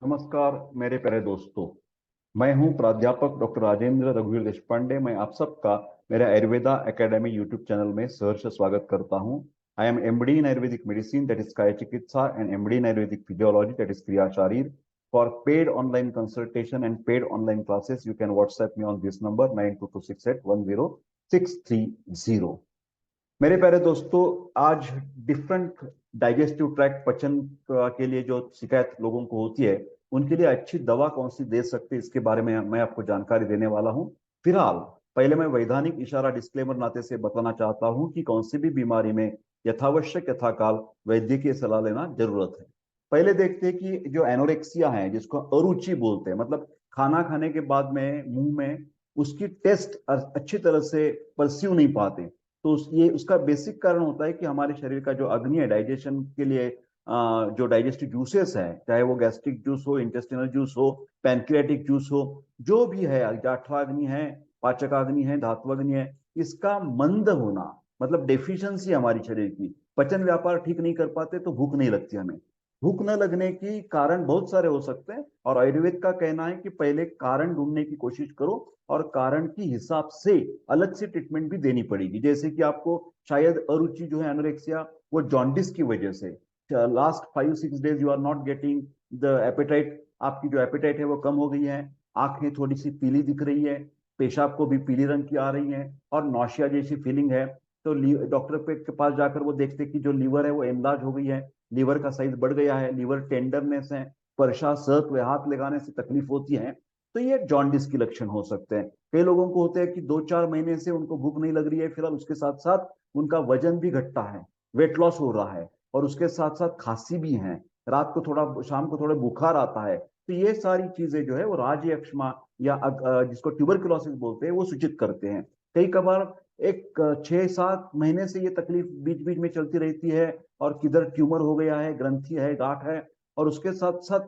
नमस्कार मेरे प्यारे दोस्तों। मैं हूं प्राध्यापक डॉक्टर राजेंद्र रघुवीर देशपांडे। मैं आप सबका मेरे आयुर्वेदा एकेडमी यूट्यूब चैनल में सहर्ष स्वागत करता हूं। I am MD in Ayurvedic medicine, that is काय चिकित्सा, and MD in Ayurvedic physiology, that is क्रिया शारीर। For paid online consultation and paid online classes you can WhatsApp me on this number 9226810630। मेरे प्यारे दोस्तों, आज डिफरेंट डाइजेस्टिव ट्रैक्ट पचन के लिए जो शिकायत लोगों को होती है, उनके लिए अच्छी दवा कौन सी दे सकते हैं, इसके बारे में मैं आपको जानकारी देने वाला हूं। फिलहाल पहले मैं वैधानिक इशारा डिस्क्लेमर नाते से बताना चाहता हूं कि कौन सी भी बीमारी में यथावश्यक यथाकाल वैद्य की सलाह लेना जरूरत है। पहले देखते हैं कि जो एनोरेक्सिया है, जिसको अरुचि बोलते हैं, मतलब खाना खाने के बाद में मुंह में उसकी टेस्ट अच्छी तरह से परस्यू नहीं पाते, तो ये उसका बेसिक कारण होता है कि हमारे शरीर का जो अग्नि है डाइजेशन के लिए, जो डाइजेस्टिव जूसेस है, चाहे वो गैस्ट्रिक जूस हो, इंटेस्टिनल जूस हो, पैनक्रियाटिक जूस हो, जो भी है, जाठराग्नि है, पाचकाग्नि है, धात्वाग्नि है, इसका मंद होना, मतलब डेफिशिएंसी हमारी शरीर की, पचन व्यापार ठीक नहीं कर पाते तो भूख नहीं लगती हमें। भूख न लगने की कारण बहुत सारे हो सकते हैं, और आयुर्वेद का कहना है कि पहले कारण ढूंढने की कोशिश करो और कारण की हिसाब से अलग से ट्रीटमेंट भी देनी पड़ेगी। जैसे कि आपको शायद अरुचि जो है, एनोरेक्सिया, वो जॉन्डिस की वजह से last 5-6 days you are not getting the appetite, आपकी जो एपेटाइट है वो कम हो गई है, आंखें थोड़ी सी पीली दिख रही है, पेशाब को भी पीली रंग की आ रही है, और नौशिया जैसी फीलिंग है, तो डॉक्टर के पास जाकर वो देखते कि जो लीवर है वो एनलार्ज हो गई है, लीवर का साइज बढ़ गया है, लीवर टेंडरनेस है, परशा सर्क वे हाथ लगाने से तकलीफ होती है, तो ये जॉन्डिस के लक्षण हो सकते हैं। कई लोगों को होते हैं कि 2-4 महीने से उनको भूख नहीं लग रही है, फिलहाल उसके साथ साथ उनका वजन भी घटता है, वेट लॉस हो रहा है, और उसके साथ साथ खांसी भी है, रात को थोड़ा, शाम को थोड़ा बुखार आता है, तो ये सारी चीजें जो है वो राजयक्ष्मा या जिसको ट्यूबरकुलोसिस बोलते हैं वो सूचित करते हैं। कई कबार एक 6-7 महीने से ये तकलीफ बीच बीच में चलती रहती है, और किधर ट्यूमर हो गया है, ग्रंथि है, गांठ है, और उसके साथ साथ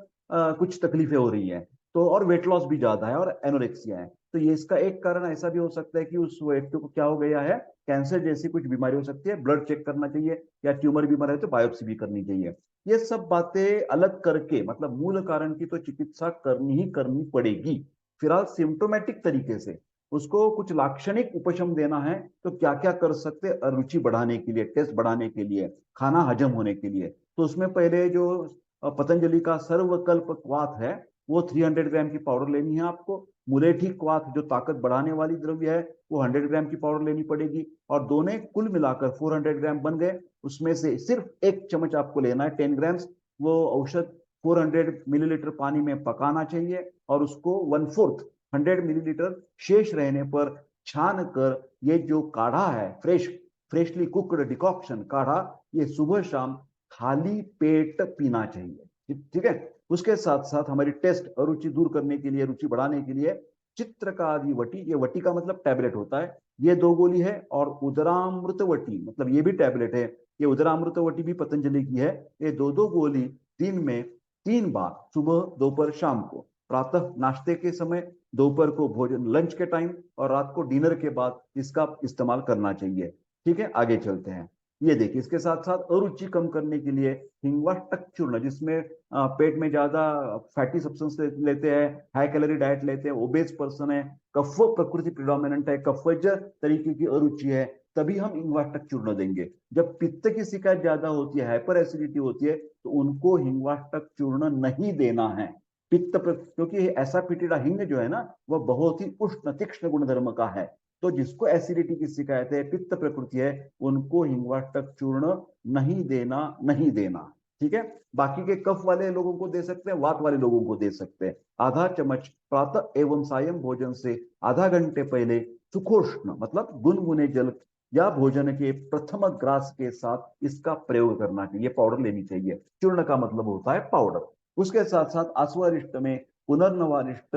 कुछ तकलीफें हो रही हैं, तो और वेट लॉस भी ज्यादा है और एनोरेक्सिया है। तो ये इसका एक कारण ऐसा भी हो सकता है कि उस व्यक्ति को क्या हो गया है, कैंसर जैसी कुछ बीमारी हो सकती है, ब्लड चेक करना चाहिए, या ट्यूमर बीमार है तो बायोप्सी भी करनी चाहिए। ये सब बातें अलग करके, मतलब मूल कारण की तो चिकित्सा करनी ही करनी पड़ेगी। फिलहाल सिम्टोमेटिक तरीके से उसको कुछ लाक्षणिक उपशम देना है, तो क्या क्या कर सकते हैं रुचि बढ़ाने के लिए, टेस्ट बढ़ाने के लिए, खाना हजम होने के लिए। तो उसमें पहले जो पतंजलि का सर्वकल्प क्वाथ है, वो 300 ग्राम की पाउडर लेनी है आपको। मुलेठी क्वाथ जो ताकत बढ़ाने वाली द्रव्य है, वो 100 ग्राम की पाउडर लेनी पड़ेगी, और दोनों कुल मिलाकर 400 ग्राम बन गए। उसमें से सिर्फ 1 चम्मच आपको लेना है, 10 ग्राम्स। वो औषध 400 मिलीलीटर पानी में पकाना चाहिए, और उसको 1/4 100 मिलीलीटर शेष रहने पर छान कर, ये जो काढ़ा है, फ्रेशली कुकड डिकॉक्शन काढ़ा, ये सुबह शाम खाली पेट पीना चाहिए। ठीक है। उसके साथ साथ हमारी टेस्ट अरुचि दूर करने के लिए, रुचि बढ़ाने के लिए, चित्रकादि वटी, ये वटी का मतलब टैबलेट होता है, ये 2 गोली है, और उदरामृत वटी, मतलब ये भी टैबलेट है, ये उदरामृत वटी भी पतंजलि की है। ये 2-2 गोली दिन में 3 बार, सुबह, दोपहर, शाम को, प्रातः नाश्ते के समय, दोपहर को भोजन लंच के टाइम, और रात को डिनर के बाद इसका इस्तेमाल करना चाहिए। ठीक है, आगे चलते हैं। ये देखिए, इसके साथ साथ अरुचि कम करने के लिए हिंगवाष्टक चूर्ण, जिसमें पेट में ज्यादा फैटी सब्सटेंस लेते हैं, हाई कैलोरी डाइट लेते हैं, ओबेस पर्सन है, कफ प्रकृति प्रिडोमिनेंट है, कफज तरीके की अरुचि है, तभी हम हिंगवाष्टक चूर्ण देंगे। जब पित्त की शिकायत ज्यादा होती है, हाइपर एसिडिटी होती है, तो उनको हिंगवाष्टक चूर्ण नहीं देना है। क्योंकि ऐसा पिटिडा हिंग जो है ना, वह बहुत ही उष्ण तीक्ष्ण गुणधर्म का है, तो जिसको एसिडिटी की शिकायत है, पित्त प्रकृति है, उनको हिंगवाष्टक चूर्ण नहीं देना, नहीं देना। ठीक है। बाकी के कफ वाले लोगों को दे सकते हैं, वात वाले लोगों को दे सकते हैं। आधा चम्मच प्रातः एवं सायं भोजन से आधा घंटे पहले सुखोष्ण, मतलब गुनगुने जल या भोजन के प्रथम ग्रास के साथ इसका प्रयोग करना चाहिए, पाउडर लेनी चाहिए। चूर्ण का मतलब होता है पाउडर। उसके साथ साथ आश्वरिष्ट में पुनर्नवारिष्ट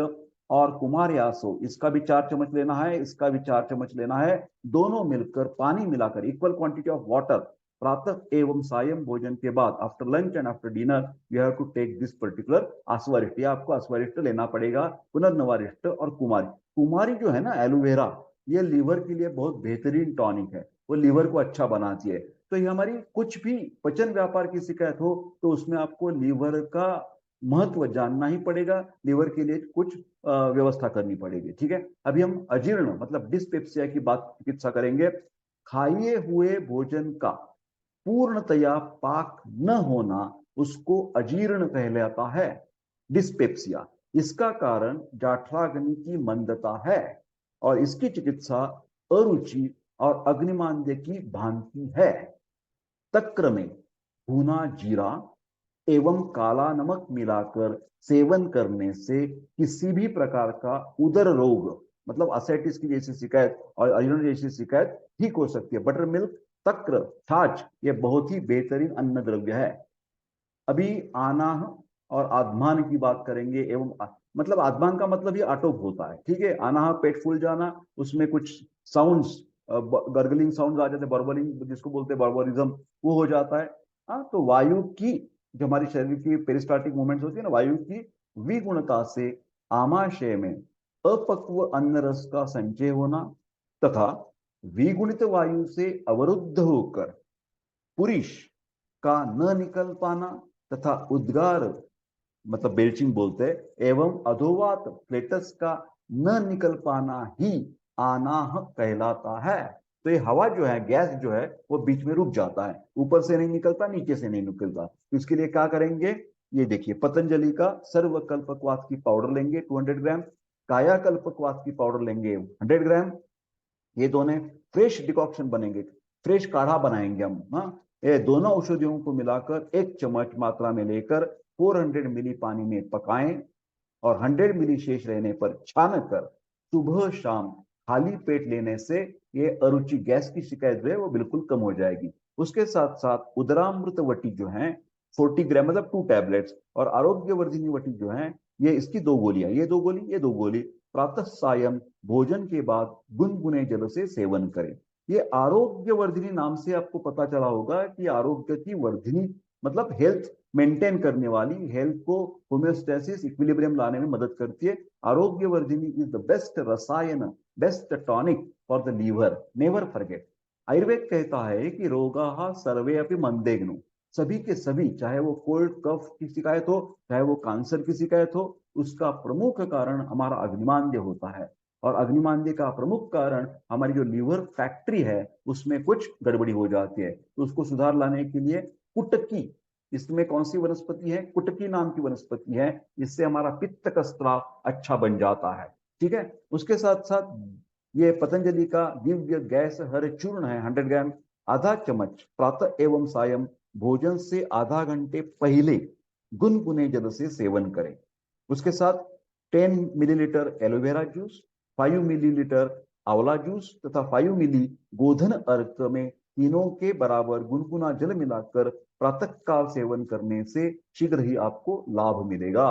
और कुमारयासो, इसका भी 4 चम्मच लेना है, इसका भी 4 चम्मच लेना है। दोनों मिलकर पानी मिलाकर इक्वल क्वांटिटी ऑफ वाटर, प्रातः एवं सायं भोजन के बाद, after lunch and after dinner, you have to take this particular आश्वरिष्ट। या आपको आश्वरिष्ट लेना पड़ेगा, पुनर्नवारिष्ट और कुमारी। कुमारी जो है ना, एलोवेरा, ये लीवर के लिए बहुत बेहतरीन टॉनिक है, वो लीवर को अच्छा बनाती है। तो ये हमारी कुछ भी पचन व्यापार की शिकायत हो, तो उसमें आपको लीवर का महत्व जानना ही पड़ेगा, लीवर के लिए कुछ व्यवस्था करनी पड़ेगी। ठीक है, अभी हम अजीर्ण मतलब डिस्पेप्सिया की बात चिकित्सा करेंगे। खाए हुए भोजन का पूर्णतया पाक न होना उसको अजीर्ण कहलाता है, डिस्पेप्सिया। इसका कारण जाठराग्नि की मंदता है और इसकी चिकित्सा अरुचि और अग्निमांद्य की भांति है। तक्र में भुना जीरा एवं काला नमक मिलाकर सेवन करने से किसी भी प्रकार का उदर रोग मतलब असाइटिस की जैसी शिकायत और अजीर्ण जैसी शिकायत ठीक हो सकती है। बटर मिल्क, तक्र, छाछ ये बहुत ही बेहतरीन अन्न द्रव्य है। अभी आनाह और आत्मान की बात करेंगे। एवं मतलब आत्मान का मतलब ये आटोप होता है। ठीक है, आनाह पेट फूल जाना, उसमें कुछ साउंड्स, गर्गलिंग साउंड्स आ जाते हैं, बर्बलिंग जिसको बोलते हैं बर्बरिज्म, वो हो जाता है। हाँ, तो वायु की जो हमारी शरीर की पेरिस्टाल्टिक मूवमेंट्स होती है ना, वायु की विगुणता से आमाशय में अपक्व अन्न रस का संचय होना तथा विगुणित वायु से अवरुद्ध होकर पुरुष का न निकल पाना तथा उद्गार मतलब बेल्चिंग बोलते हैं एवं अधोवात प्लेटस का न निकल पाना ही आनाह कहलाता है। तो ये हवा जो है, गैस जो है, वो बीच में रुक जाता है, ऊपर से नहीं निकलता, नीचे से नहीं निकलता। तो इसके लिए क्या करेंगे, ये देखिए पतंजलि का सर्वकल्पकवात की पाउडर लेंगे 200 ग्राम, कायाकल्पकवात की पाउडर लेंगे 100 ग्राम। ये दोनों फ्रेश डिकॉक्शन बनेंगे, फ्रेश काढ़ा बनाएंगे हम। हाँ, ये दोनों औषधियों को मिलाकर 1 चम्मच मात्रा में लेकर 400 मिली पानी में पकाएं और 100 मिली शेष रहने पर छान कर सुबह शाम खाली पेट लेने से ये अरुचि गैस की शिकायत जो है वो बिल्कुल कम हो जाएगी। उसके साथ साथ उदरामृत वटी जो है 40 ग्राम मतलब 2 टैबलेट्स, और आरोग्यवर्धिनी वटी जो है ये इसकी 2 गोलियां, ये 2 गोली प्रातः सायं भोजन के बाद गुनगुने जल से सेवन करें। ये आरोग्यवर्धिनी नाम से आपको पता चला होगा कि आरोग्य की वर्धिनी मतलब हेल्थ मेंटेन करने वाली, हेल्थ को होम्योस्टेसिस इक्विलिब्रियम लाने में मदद करती है। Arogyavardhini is the best rasayana, best tonic for the liver, never forget. Ayurveda कहता है कि रोगाः सर्वे अपि मंदेग्नु, सभी के सभी, चाहे वो कोल्ड कफ की शिकायत हो, चाहे वो कैंसर की शिकायत हो, उसका प्रमुख कारण हमारा अग्निमांद्य होता है। और अग्निमांद्य का प्रमुख कारण हमारी जो लीवर फैक्ट्री है उसमें कुछ गड़बड़ी हो जाती है। तो उसको सुधार लाने के लिए कुटकी, इसमें कौन सी वनस्पति है, कुटकी नाम की वनस्पति है, इससे हमारा पित्त का स्त्राव अच्छा बन जाता है। ठीक है, उसके साथ साथ ये पतंजलि का दिव्य गैस हर चूर्ण है 100 ग्राम, आधा चम्मच प्रातः एवं सायं भोजन से आधा घंटे पहले गुनगुने जल से सेवन करें। उसके साथ 10 मिलीलीटर एलोवेरा जूस, 5 मिलीलीटर आंवला जूस तथा 5 मिली गोधन अर्क में तीनों के बराबर गुनगुना जल मिलाकर प्रातः काल सेवन करने से शीघ्र ही आपको लाभ मिलेगा।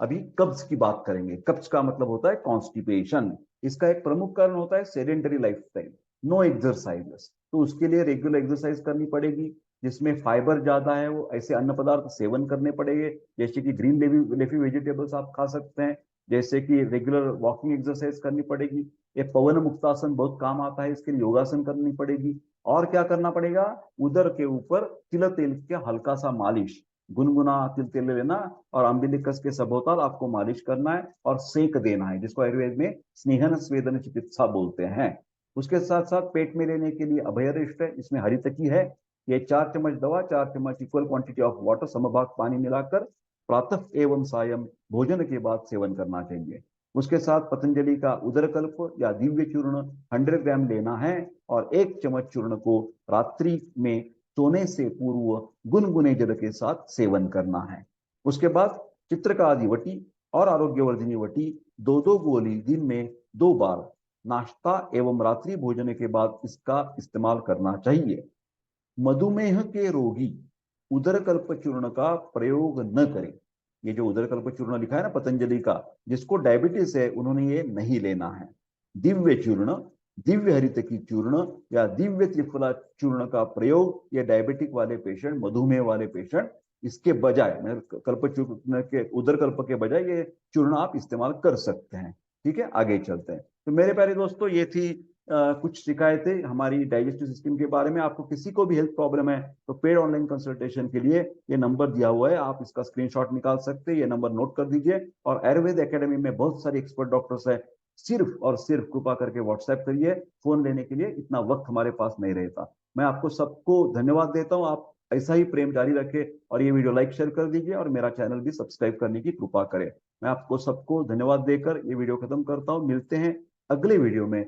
अभी कब्ज की बात करेंगे। कब्ज का मतलब होता है कॉन्स्टिपेशन। इसका एक प्रमुख कारण होता है सेडेंटरी लाइफस्टाइल, नो एक्सरसाइजेस। तो उसके लिए रेगुलर एक्सरसाइज करनी पड़ेगी, जिसमें फाइबर ज्यादा है वो ऐसे अन्न पदार्थ सेवन करने पड़ेंगे, जैसे कि ग्रीन लेफी वेजिटेबल्स आप खा सकते हैं, जैसे कि रेगुलर वॉकिंग एक्सरसाइज करनी पड़ेगी। ये पवन मुक्तासन बहुत काम आता है, इसके लिए योगासन करनी पड़ेगी। और क्या करना पड़ेगा, उदर के ऊपर तिल तेल का हल्का सा मालिश, गुनगुना तिल तेल लेना और अम्बिलिकस के सबोतल आपको मालिश करना है और सेक देना है, जिसको आयुर्वेद में स्नेहन स्वेदन चिकित्सा बोलते हैं। उसके साथ साथ पेट में लेने के लिए अभयरिष्ट है, इसमें हरितकी है। ये 4 चम्मच दवा, 4 चम्मच इक्वल क्वांटिटी ऑफ वाटर समभाग पानी मिलाकर प्रातः एवं सायं भोजन के बाद सेवन करना चाहिए। उसके साथ पतंजलि का उदरकल्प या दिव्य चूर्ण 100 ग्राम लेना है और 1 चम्मच चूर्ण को रात्रि में सोने से पूर्व गुनगुने जल के साथ सेवन करना है। उसके बाद चित्रकादि वटी और आरोग्यवर्धिनी वटी 2-2 गोली दिन में 2 बार नाश्ता एवं रात्रि भोजन के बाद इसका इस्तेमाल करना चाहिए। मधुमेह के रोगी उदरकल्प चूर्ण का प्रयोग न करें। ये जो उदरकल्प चूर्ण लिखा है ना पतंजलि का, जिसको डायबिटीज है उन्होंने ये नहीं लेना है। दिव्य चूर्ण, दिव्य हरित की चूर्ण या दिव्य त्रिफला चूर्ण का प्रयोग ये डायबिटिक वाले पेशेंट, मधुमेह वाले पेशेंट इसके बजाय कल्प चूर्ण के, उदरकल्प के बजाय ये चूर्ण आप इस्तेमाल कर सकते हैं। ठीक है, आगे चलते हैं। तो मेरे प्यारे दोस्तों, ये थी कुछ शिकायतें हमारी डाइजेस्टिव सिस्टम के बारे में, आपको किसी को भी हेल्थ प्रॉब्लम है तो पेड ऑनलाइन कंसल्टेशन के लिए ये नंबर दिया हुआ है, आप इसका स्क्रीनशॉट निकाल सकते हैं, ये नंबर नोट कर दीजिए। और आयुर्वेद एकेडमी में बहुत सारे एक्सपर्ट डॉक्टर्स हैं, सिर्फ और सिर्फ कृपा करके व्हाट्सएप करिए, फोन लेने के लिए इतना वक्त हमारे पास नहीं रहता। मैं आपको सबको धन्यवाद देता हूँ, आप ऐसा ही प्रेम जारी रखें और ये वीडियो लाइक शेयर कर दीजिए और मेरा चैनल भी सब्सक्राइब करने की कृपा करें। मैं आपको सबको धन्यवाद देकर ये वीडियो खत्म करता हूँ, मिलते हैं अगले वीडियो में